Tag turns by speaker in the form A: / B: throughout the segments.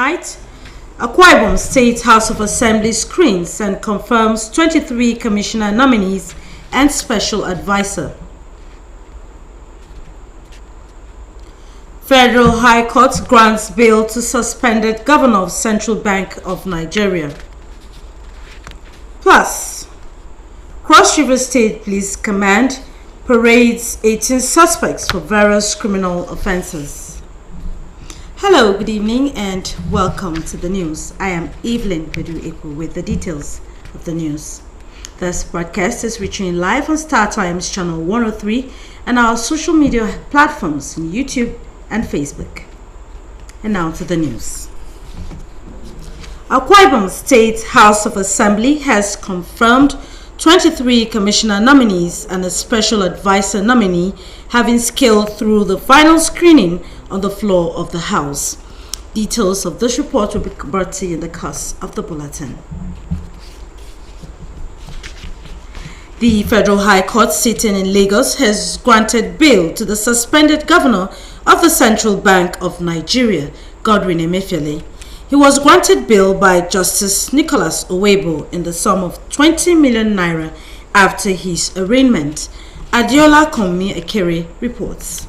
A: tonight, Akwa Ibom State House of Assembly screens and confirms 23 commissioner nominees and special advisor. Federal High Court grants bail to suspended Governor of Central Bank of Nigeria. Plus, Cross River State Police Command parades 18 suspects for various criminal offenses. Hello, good evening and welcome to the news. I am Evelyn Bedu-Eku with the details of the news. This broadcast is reaching live on StarTimes channel 103 and our social media platforms in YouTube and Facebook. And now to the news. Akwa Ibom State House of Assembly has confirmed 23 commissioner nominees and a special advisor nominee having scaled through the final screening on the floor of the House. Details of this report will be brought to you in the course of the bulletin. The Federal High Court sitting in Lagos has granted bail to the suspended governor of the Central Bank of Nigeria, Godwin Emefiele. He was granted bail by Justice Nicholas Owebo in the sum of 20 million naira after his arraignment. Adiola Komi Ekere reports.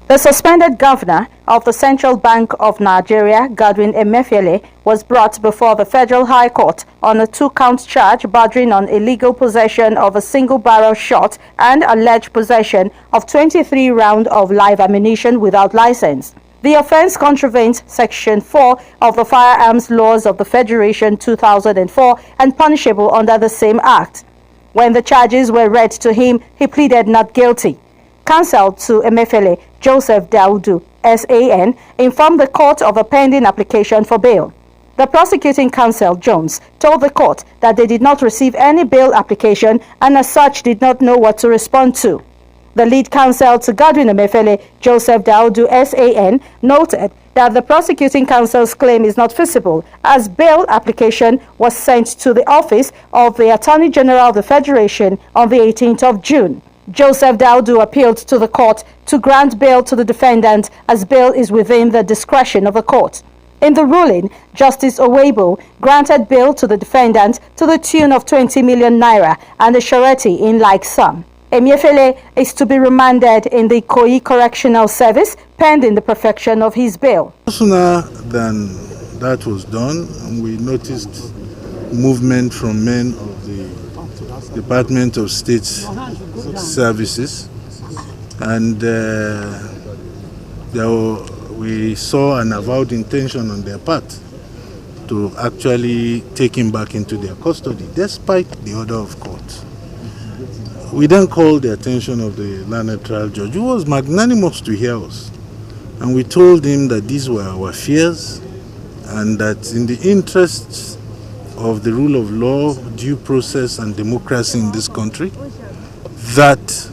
B: The suspended governor of the Central Bank of Nigeria, Godwin Emefiele, was brought before the Federal High Court on a 2-count charge bordering on illegal possession of a single-barrel shot and alleged possession of 23 rounds of live ammunition without license. The offense contravenes Section 4 of the Firearms Laws of the Federation 2004 and punishable under the same act. When the charges were read to him, he pleaded not guilty. Counsel to Emefiele, Joseph Daudu, SAN, informed the court of a pending application for bail. The prosecuting counsel, Jones, told the court that they did not receive any bail application and as such did not know what to respond to. The lead counsel to Godwin Emefiele, Joseph Daudu, SAN, noted that the prosecuting counsel's claim is not feasible as bail application was sent to the office of the Attorney General of the Federation on the 18th of June. Joseph Daudu appealed to the court to grant bail to the defendant as bail is within the discretion of the court. In the ruling, Justice Owebo granted bail to the defendant to the tune of 20 million naira and a surety in like sum. Emefiele is to be remanded in the Ikoyi Correctional Service pending the perfection of his bail.
C: Sooner than that was done, we noticed movement from men of the Department of State Services, and we saw an avowed intention on their part to actually take him back into their custody, despite the order of court. We then called the attention of the learned trial judge, who was magnanimous to hear us, and we told him that these were our fears and that in the interests of the rule of law, due process and democracy in this country, that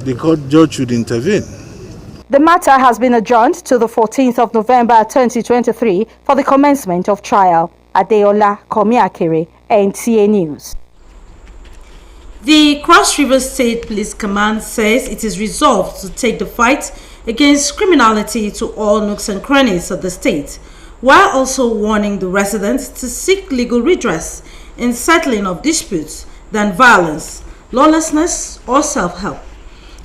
C: the court judge should intervene.
B: The matter has been adjourned to the 14th of November 2023 for the commencement of trial. Adeola Komi Ekere, NTA News.
A: The Cross River State Police Command says it is resolved to take the fight against criminality to all nooks and crannies of the state, while also warning the residents to seek legal redress in settling of disputes than violence, lawlessness, or self-help.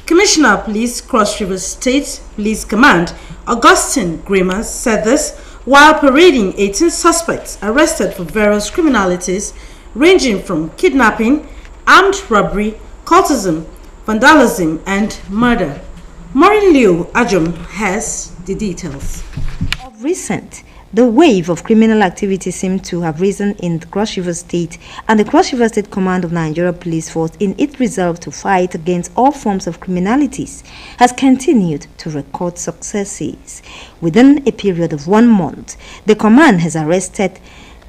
A: Commissioner of Police, Cross River State Police Command, Augustine Grimer, said this while parading 18 suspects arrested for various criminalities ranging from kidnapping, armed robbery, cultism, vandalism, and murder. Maureen Liu Ajum has the details.
D: Of recent, the wave of criminal activity seemed to have risen in the Cross River State, and the Cross River State Command of Nigeria Police Force, in its resolve to fight against all forms of criminalities, has continued to record successes. Within a period of 1 month, the command has arrested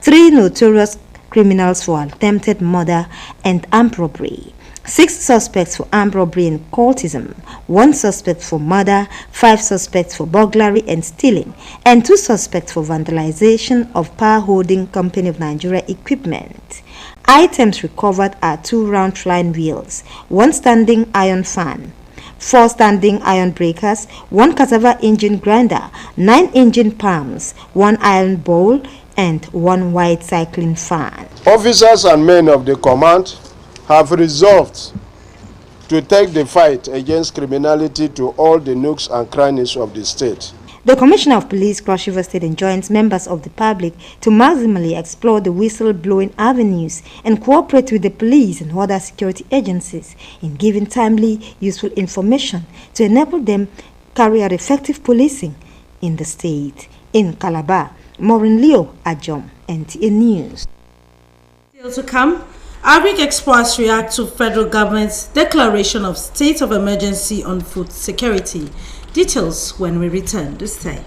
D: 3 notorious criminals for attempted murder and armed robbery, 6 suspects for armed robbery and cultism, 1 suspect for murder, 5 suspects for burglary and stealing, and 2 suspects for vandalization of Power Holding Company of Nigeria equipment. Items recovered are 2 round flying wheels, 1 standing iron fan, 4 standing iron breakers, 1 cassava engine grinder, 9 engine palms, 1 iron bowl, and 1 white cycling fan.
E: Officers and men of the command have resolved to take the fight against criminality to all the nooks and crannies of the state.
D: The Commissioner of Police, Cross River State, enjoins members of the public to maximally explore the whistle-blowing avenues and cooperate with the police and other security agencies in giving timely, useful information to enable them carry out effective policing in the state. In Calabar, Maureen Leo Ajom, NTA News.
A: Still to come, Agric experts react to federal government's declaration of state of emergency on food security. Details when we return this day.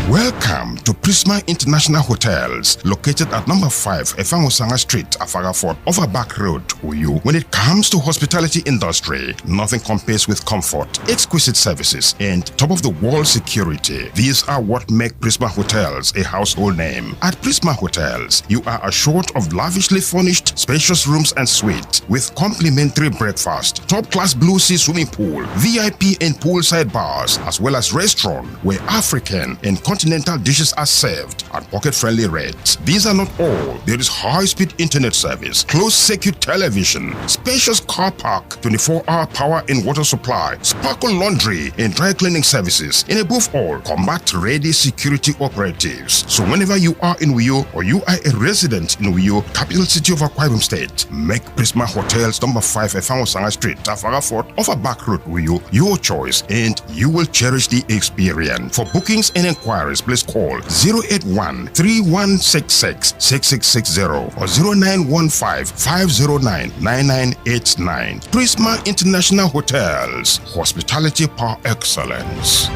F: Welcome to Prisma International Hotels, located at number 5 Efangosanga Street, Afagafort, Overback Road, Uyu. When it comes to hospitality industry, nothing compares with comfort, exquisite services, and top-of-the-world security. These are what make Prisma Hotels a household name. At Prisma Hotels, you are assured of lavishly furnished, spacious rooms and suites with complimentary breakfast, top-class blue sea swimming pool, VIP and poolside bars, as well as restaurant where African and continental dishes are served at pocket-friendly rates. These are not all. There is high-speed internet service, closed-circuit television, spacious car park, 24-hour power and water supply, sparkle laundry and dry cleaning services, and above all, combat-ready security operatives. So whenever you are in Uyo or you are a resident in Uyo, capital city of Akwa Ibom State, make Prisma Hotels number 5 Efangosanga Street, Afagafort, Overback Road, Uyo, your choice, and you will cherish the experience. For bookings and inquiries, please call 081-3166-6660 or 0915-509-9989. Prisma International Hotels, hospitality par excellence.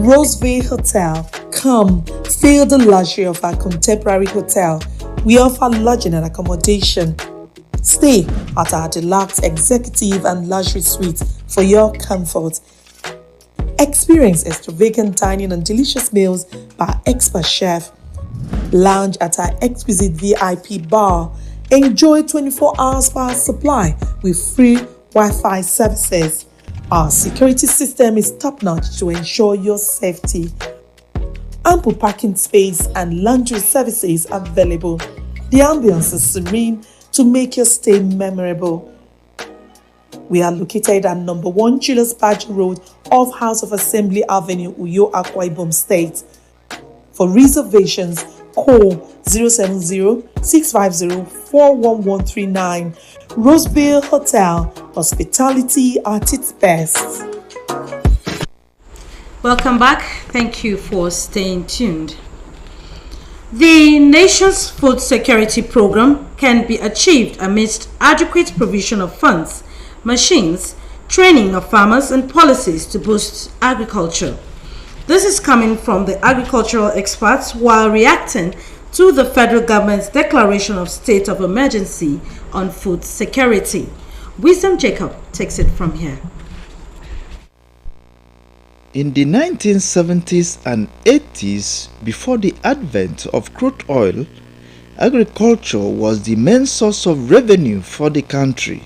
G: Roseville Hotel. Come, feel the luxury of our contemporary hotel. We offer lodging and accommodation. Stay at our deluxe executive and luxury suites for your comfort. Experience extravagant dining and delicious meals by expert chef. Lounge at our exquisite VIP bar. Enjoy 24-hour power supply with free Wi-Fi services. Our security system is top-notch to ensure your safety. Ample parking space and laundry services available. The ambience is serene to make your stay memorable. We are located at number 1 Julius Badger Road off House of Assembly Avenue, Uyo, Akwa Ibom State. For reservations, call 070-650-41139. Roseville Hotel, hospitality at its best.
A: Welcome back. Thank you for staying tuned. The nation's food security program can be achieved amidst adequate provision of funds, machines, training of farmers, and policies to boost agriculture. This is coming from the agricultural experts while reacting to the federal government's declaration of state of emergency on food security. Wisdom Jacob takes it from here.
H: In the 1970s and 80s, before the advent of crude oil, agriculture was the main source of revenue for the country.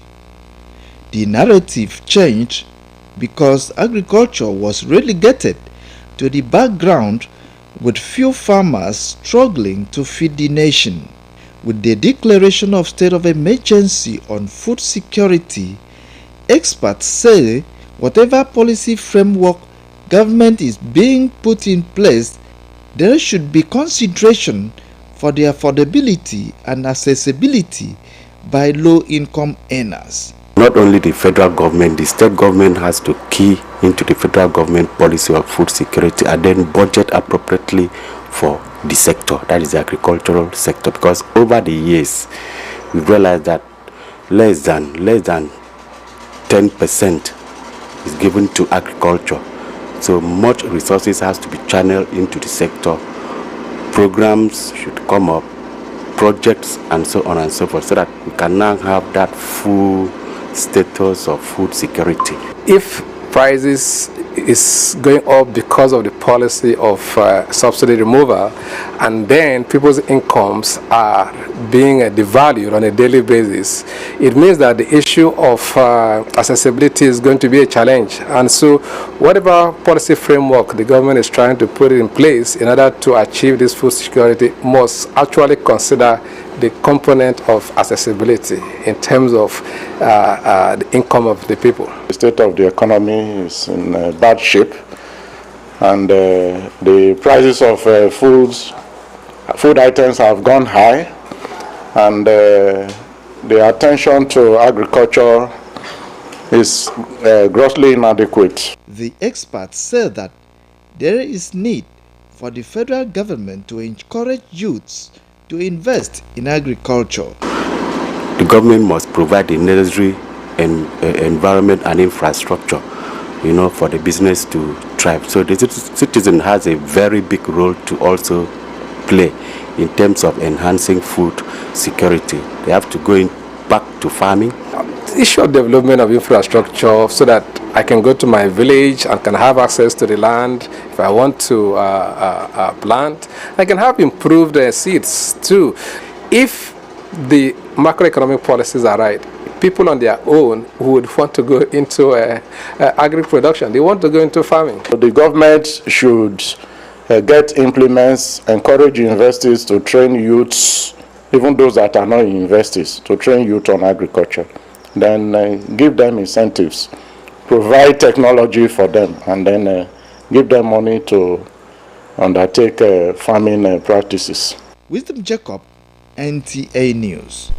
H: The narrative changed because agriculture was relegated to the background with few farmers struggling to feed the nation. With the declaration of state of emergency on food security, experts say whatever policy framework government is being put in place, there should be consideration for the affordability and accessibility by low-income earners.
I: Not only the federal government, the state government has to key into the federal government policy of food security and then budget appropriately for the sector, that is the agricultural sector, because over the years we've realized that less than 10% is given to agriculture. So much resources has to be channeled into the sector. Programs should come up, projects and so on and so forth, so that we can now have that full status of food security.
J: If prices is going up because of the policy of subsidy removal, and then people's incomes are being devalued on a daily basis, it means that the issue of accessibility is going to be a challenge. And so whatever policy framework the government is trying to put in place in order to achieve this food security must actually consider the component of accessibility in terms of the income of the people.
E: The state of the economy is in bad shape, and the prices of food items have gone high, and the attention to agriculture is grossly inadequate.
H: The experts say that there is need for the federal government to encourage youths to invest in agriculture.
I: The government must provide the necessary environment and infrastructure, for the business to thrive. So the citizen has a very big role to also play in terms of enhancing food security. They have to go back to farming.
J: The issue of development of infrastructure so that I can go to my village and can have access to the land if I want to plant. I can have improved seeds too. If the macroeconomic policies are right, people on their own would want to go into agri-production. They want to go into farming.
E: The government should get implements, encourage universities to train youths, even those that are not universities, to train youth on agriculture. Then give them incentives, provide technology for them, and then give them money to undertake farming practices.
H: Wisdom Jacob, NTA News.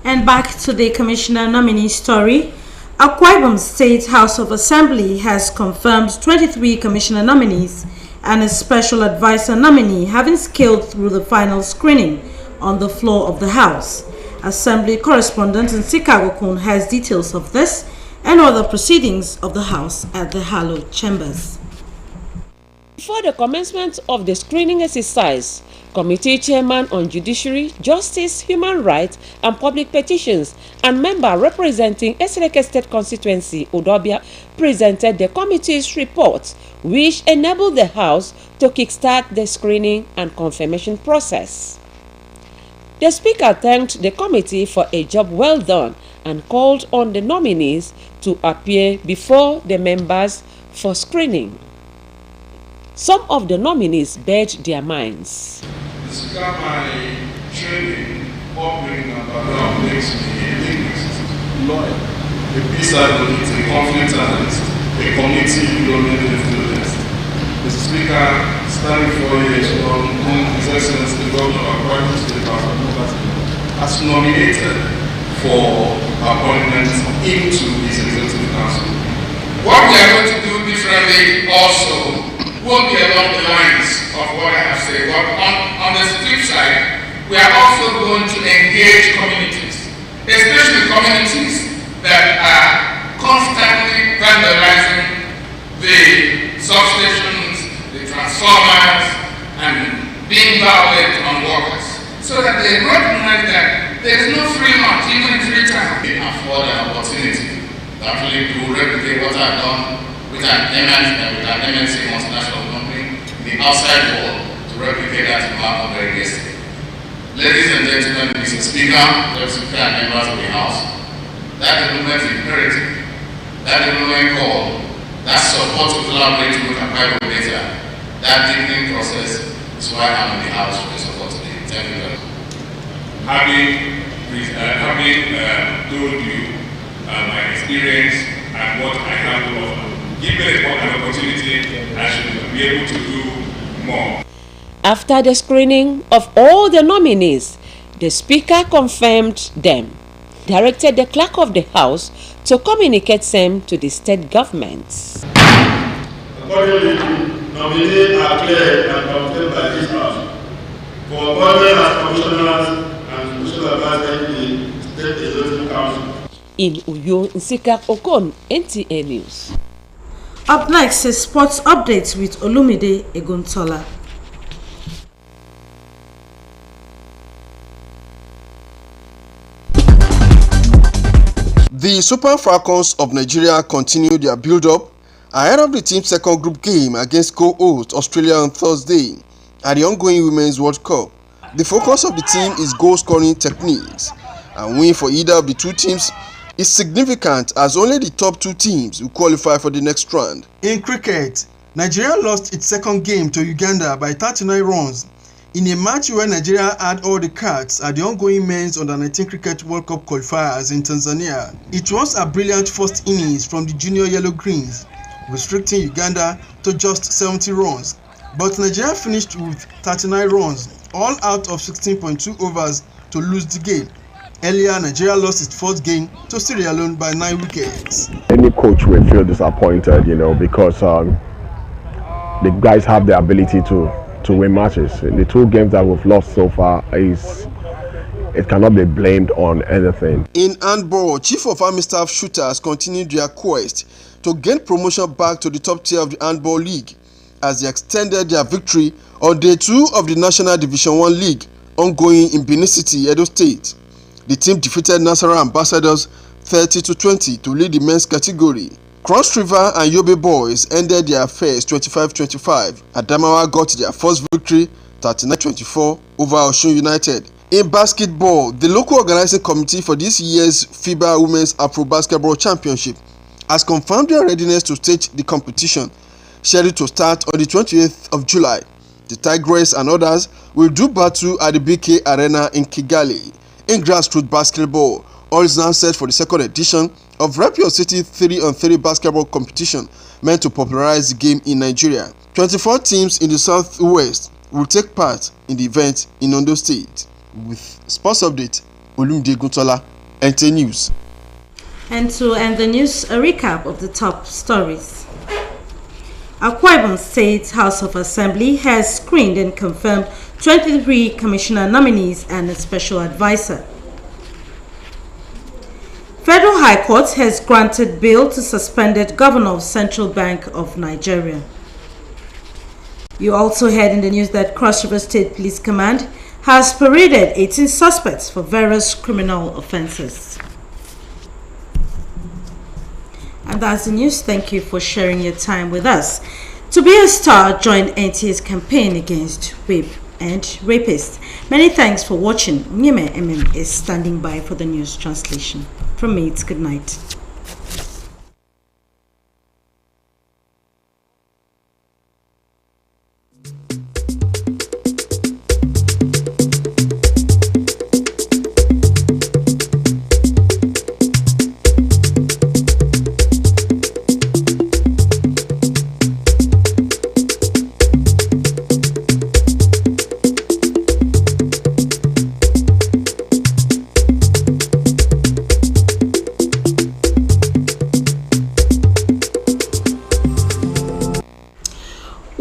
A: And back to the commissioner nominee story. Akwa Ibom State House of Assembly has confirmed 23 commissioner nominees and a special advisor nominee having scaled through the final screening on the floor of the House. Assembly correspondent Nsika Agokun has details of this and other proceedings of the House at the hallowed chambers.
K: Before the commencement of the screening exercise, Committee Chairman on Judiciary, Justice, Human Rights and Public Petitions and member representing Esereke State Constituency, Udobia, presented the committee's report, which enabled the House to kickstart the screening and confirmation process. The Speaker thanked the committee for a job well done and called on the nominees to appear before the members for screening. Some of the nominees bared their minds.
L: Speaker, my training, upbringing and background makes me a linguist, lawyer, a peace advocate, a conflict analyst, a community development influencer. Mr. Speaker, standing 4 years from whom His Excellency the Governor of Akwa Ibom State has nominated for appointment into his Executive Council. What we are going to do differently also won't be along the lines of what I have said, but on the flip side, we are also going to engage communities, especially communities that are constantly vandalizing the substations, the transformers, and being violent on workers, so that they recognize that there is no free lunch, even in free time. They afford an opportunity to actually do replicate what I've done with an MNC multinational company, the outside world, to replicate that in our very yesterday. Ladies and gentlemen, Mr. Speaker, Speaker and members of the House, that development is imperative. That development call, that support to collaborate with Akwa Ibom data, that deepening process is why I'm in the House for the support today. Thank you very much. having told you my experience and what I have to offer. Given an opportunity, I should be able to do more.
K: After the screening of all the nominees, the Speaker confirmed them, directed the Clerk of the House to communicate them to the state governments.
L: Accordingly, nominees are cleared and confirmed by this House for appointment as commissioners and commissioner advisors in the State Executive Council.
K: In Uyo, Nsika Okon, NTA News.
A: Up next is sports updates with Olumide Eguntola.
M: The Super Falcons of Nigeria continue their build-up ahead of the team's second group game against co-host Australia on Thursday at the ongoing Women's World Cup. The focus of the team is goal-scoring techniques, and win for either of the two teams is significant as only the top two teams will qualify for the next round.
N: In cricket, Nigeria lost its second game to Uganda by 39 runs in a match where Nigeria had all the cards at the ongoing Men's Under-19 Cricket World Cup qualifiers in Tanzania. It was a brilliant first innings from the junior Yellow Greens, restricting Uganda to just 70 runs. But Nigeria finished with 39 runs, all out of 16.2 overs to lose the game. Earlier, Nigeria lost its fourth game to Sierra Leone by 9 wickets.
O: Any coach will feel disappointed, because the guys have the ability to win matches. The two games that we've lost so far, it cannot be blamed on anything.
M: In handball, Chief of Army Staff shooters continued their quest to gain promotion back to the top tier of the Handball League as they extended their victory on day 2 of the National Division 1 League ongoing in Benin City, Edo State. The team defeated Nasarawa Ambassadors 30-20 to lead the men's category. Cross River and Yobe Boys ended their affairs 25-25. Adamawa got their first victory 39-24 over Osun United. In basketball, the local organizing committee for this year's FIBA Women's Afro Basketball Championship has confirmed their readiness to stage the competition, scheduled to start on the 28th of July. The Tigress and others will do battle at the BK Arena in Kigali. In grassroots basketball, all is now set for the second edition of Rep Your City 3-on-3 basketball competition meant to popularize the game in Nigeria. 24 teams in the Southwest will take part in the event in Ondo State. With sports update, Olumide Eguntola, NTA News.
A: And to end the news, a recap of the top stories. Akwa Ibom State House of Assembly has screened and confirmed 23 commissioner nominees and a special advisor. Federal High Court has granted bail to suspended Governor of Central Bank of Nigeria. You also heard in the news that Cross River State Police Command has paraded 18 suspects for various criminal offenses. And that's the news. Thank you for sharing your time with us. To be a star, join NTA's campaign against rape and rapists. Many thanks for watching. Nyeme MM is standing by for the news translation. From me, it's good night.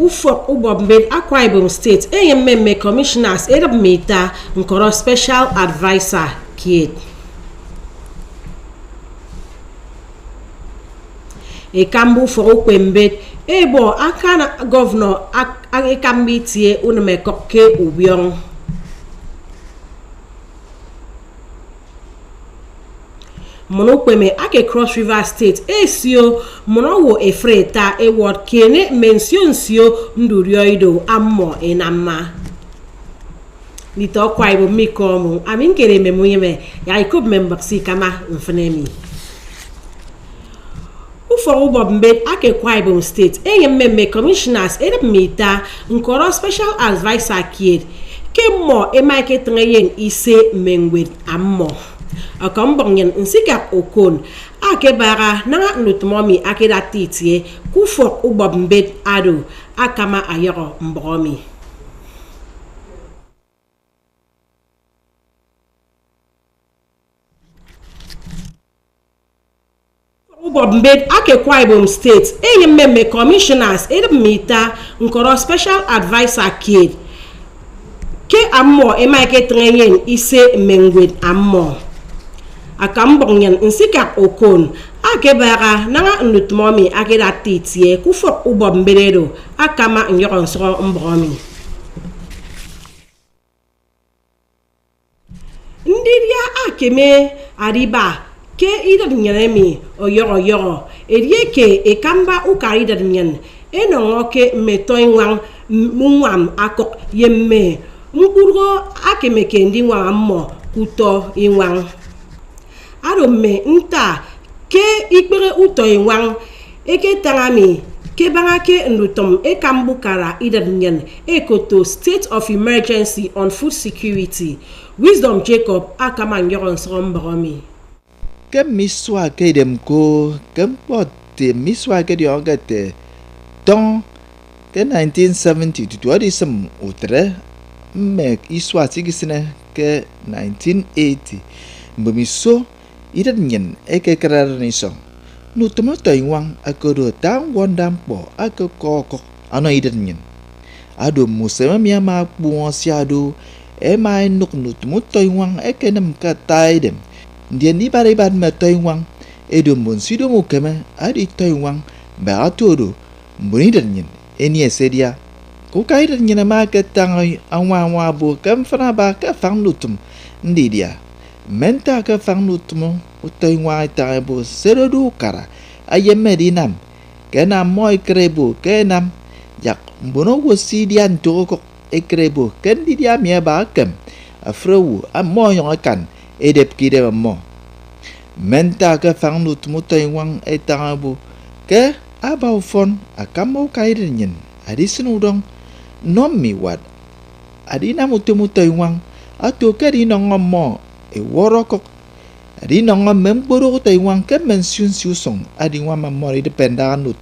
P: Ufok Ubombe Akwa Ibom State AMM Commissioners Edab Meta Nkoro Special Advisor Kid. Ekambu for Okwembe Ebo Akana Governor Akambi Tie Unamekoke Ubiong. Monokweme ake Cross River State esio monowo efreta eward kene mention sio ndurioido ammo enama lito Akwa Ibom mikomu aminkere memuyeme ya ikob membaksi kama mfnemi Ufo Ubombe ake Akwa Ibom State AMM Commissioners Edab Meta Nkoro Special Advisor Kid Kemo emaike tengayen ise mengwed ammo. Akambongen nsikap okon. Ake bara nanga nutmomi ake datitie kufok ubambed ado akama ayoro mbromi. Ubambed ake Akwa Ibom State enyememe commissioners edmita nkoro special advisor kid ke ammo emaike trenyen ise mengwed ammo. Akambongen nsikap okon ake bara nanga nutmomi ake datitie kufok ubambedo akama nyoron soro mbromi. Ndiria akeme ariba ke idad nyanemi oyoro erieke ekamba ukari dad nyan enongoke metoinwang mungwam akok yemme mkurgo akeme kendi wammo kuto inwang arome nta ke ikpere uto inwang eke tangami ke bangake ndutom ekambukara idadnyan ekoto state of emergency on food security. Wisdom Jacob akaman yoron srombromi.
H: Ke miswa ke dem ko kempote miswa ke diogate don ke 1970 to adisem utre mek iswa sigisne ke 1980 mbemiso idadnyan eke kararniso nutumo toinwang akodo tang wondam po akoko ano idadnyan ado musema miama buonsiado emai nuk nutumo toinwang eke nem kataidem dia ni bariban me toinwang edo monsido mukeme adi toinwang ba atodo mbunidanyin eni esedia ko kaidanyin ma ke tang anwa bo kam fana ba ka fang nutum ndidia menta ka fang nutum toinwang ta bo serodu kara ayeme dinam kena moy krebo kenam jak mbono wosidian toko ekrebo kendidia mi ba kem afrewu amo yongan edep kide mo menta ka fang lut mutaiwang etangabu ke abau fon akamo kairenyen adi senudong nomi wat adi na mutaiwang ato ke di nongomo e worokok adi nongom memboro taiwang ke mensyun siusong adi wa memori dependan lut